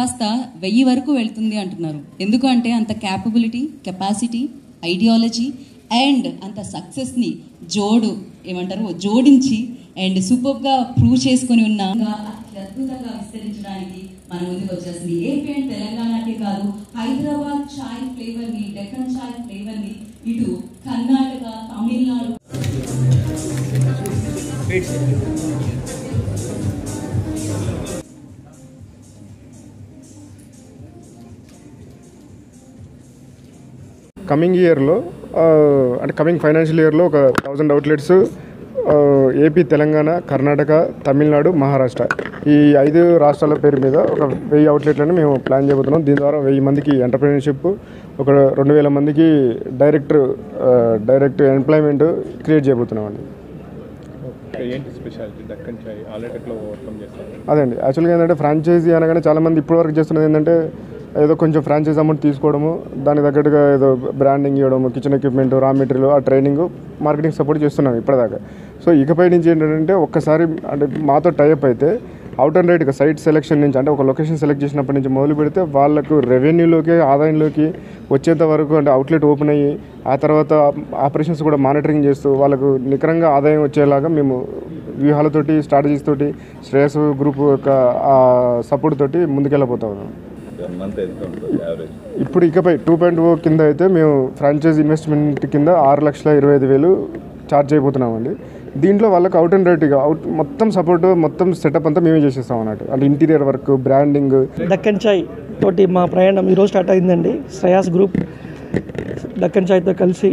కాస్త 1000 వరకు వెళ్తుంది అంటున్నారు. ఎందుకంటే అంత క్యాపబిలిటీ, కెపాసిటీ, ఐడియాలజీ అండ్ అంత సక్సెస్ని జోడించి అండ్ సూపర్గా ప్రూవ్ చేసుకుని ఉన్న అత్యద్భుతంగా విస్తరించడానికి మన ముందుకు వచ్చేసింది. ఏపీ అండ్ తెలంగాణకే కాదు, హైదరాబాద్ చాయ్ ఫ్లేవర్ని, డెక్కన్ చాయ్ ఫ్లేవర్ని ఇటు కర్ణాటక, తమిళనాడు కమింగ్ ఇయర్లో అంటే కమింగ్ ఫైనాన్షియల్ ఇయర్లో ఒక 1000 అవుట్లెట్స్ ఏపీ, తెలంగాణ, కర్ణాటక, తమిళనాడు, మహారాష్ట్ర ఈ 5 రాష్ట్రాల పేరు మీద ఒక 1000 అవుట్లెట్లను మేము ప్లాన్ చేయబోతున్నాం. దీని ద్వారా 1000 మందికి ఎంటర్‌ప్రెన్యూర్‌షిప్, ఒక 2000 మందికి డైరెక్ట్ ఎంప్లాయ్మెంట్ క్రియేట్ చేయబోతున్నాం అండి. ఏంటి స్పెషాలిటీ దక్కన్ చాయ్ ఆల్రెడీలో ఓవర్కమ్ చేస్తారు? అదండి, యాక్చువల్గా ఏంటంటే ఫ్రాంచైజీ అనగానే చాలామంది ఇప్పటివరకు చేస్తున్నది ఏంటంటే ఏదో కొంచెం ఫ్రాంచైజ్ అమౌంట్ తీసుకోవడము, దానికి తగ్గట్టుగా ఏదో బ్రాండింగ్ ఇవ్వడము, కిచెన్ ఎక్విప్మెంట్, రా మెటీరియల్, ఆ ట్రైనింగ్, మార్కెటింగ్ సపోర్ట్ చేస్తున్నాం ఇప్పటిదాకా. సో ఇకపై నుంచి ఏంటంటే ఒక్కసారి అంటే మాతో టైఅప్ అయితే అవుట్ అండ్ రైట్గా సైట్ సెలెక్షన్ నుంచి అంటే ఒక లొకేషన్ సెలెక్ట్ చేసినప్పటి నుంచి మొదలు పెడితే వాళ్ళకు రెవెన్యూలోకి, ఆదాయంలోకి వచ్చేంత వరకు అంటే అవుట్లెట్ ఓపెన్ అయ్యి ఆ తర్వాత ఆపరేషన్స్ కూడా మానిటరింగ్ చేస్తూ వాళ్ళకు నికరంగా ఆదాయం వచ్చేలాగా మేము వ్యూహాలతోటి, స్ట్రాటజీస్ తోటి, శ్రేయస్ గ్రూప్ యొక్క సపోర్ట్ తోటి ముందుకెళ్ళిపోతాం. ఇప్పుడు ఇకపై 2.0 కింద అయితే మేము ఫ్రాంచైజ్ ఇన్వెస్ట్మెంట్ కింద 6,25,000 ఛార్జ్ అయిపోతున్నామండి. దీంట్లో వాళ్ళకి అవుట్ అండ్ రైట్గా మొత్తం సపోర్ట్, మొత్తం సెటప్ అంతా మేమే చేసేస్తాం అన్నట్టు. అంటే ఇంటీరియర్ వర్క్, బ్రాండింగ్. దక్కన్ చాయ్ తోటి మా ప్రయాణం ఈరోజు స్టార్ట్ అయిందండి. శ్రేయస్ గ్రూప్ దక్కన్ చాయ్తో కలిసి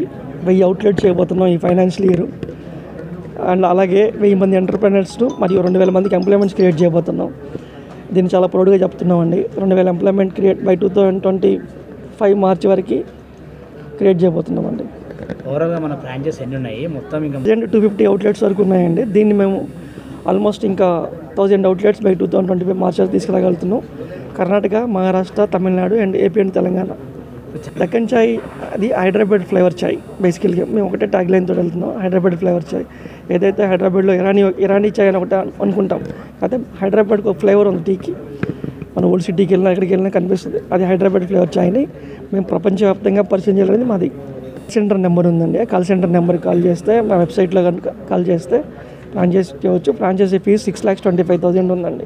1000 అవుట్లెట్ చేయబోతున్నాం ఈ ఫైనాన్షియల్ ఇయర్. అండ్ అలాగే 1000 మంది ఎంటర్‌ప్రెన్యూర్స్ మరియు 2000 మందికి ఎంప్లాయ్మెంట్స్ క్రియేట్ చేయబోతున్నాం. దీన్ని చాలా ప్రౌడ్గా చెప్తున్నామండి. 2000 ఎంప్లాయ్మెంట్ క్రియేట్ బై 2025 మార్చి వరకు క్రియేట్ చేయబోతున్నామండి. ఓవరాల్గా మన బ్రాంచెస్ ఎన్ని ఉన్నాయి? మొత్తం ఇంకా 250 అవుట్లెట్స్ వరకు ఉన్నాయండి. దీన్ని మేము ఆల్మోస్ట్ ఇంకా 1000 అవుట్లెట్స్ బై 2025 మార్చి వరకు తీసుకురాగలుగుతున్నాం. Karnataka, Maharashtra, Tamil Nadu and AP and Telangana. Deccan chai అది హైదరాబాద్ ఫ్లేవర్ చాయ్. బేసికల్గా మేము ఒకటే ట్యాగ్ లైన్తో వెళ్తున్నాం, హైదరాబాద్ ఫ్లేవర్ చాయ్. ఏదైతే హైదరాబాద్లో ఇరానీ చాయ్ అని ఒకటి అనుకుంటాం, అయితే హైదరాబాద్కి ఒక ఫ్లేవర్ ఉంది టీకి. మన ఓల్డ్ సిటీకి వెళ్ళినా ఎక్కడికి వెళ్ళినా కనిపిస్తుంది. అది హైదరాబాద్ ఫ్లేవర్ చాయ్ని మేము ప్రపంచవ్యాప్తంగా పరిచయం చేయాలనేది మాది. సెంటర్ నెంబర్ ఉందండి. కాల్ సెంటర్ నెంబర్కి కాల్ చేస్తే, మా వెబ్సైట్లో కనుక కాల్ చేస్తే ఫ్రాంచైజీ చేయవచ్చు. ఫ్రాంచైజీ ఫీజు 6,25,000 ఉందండి.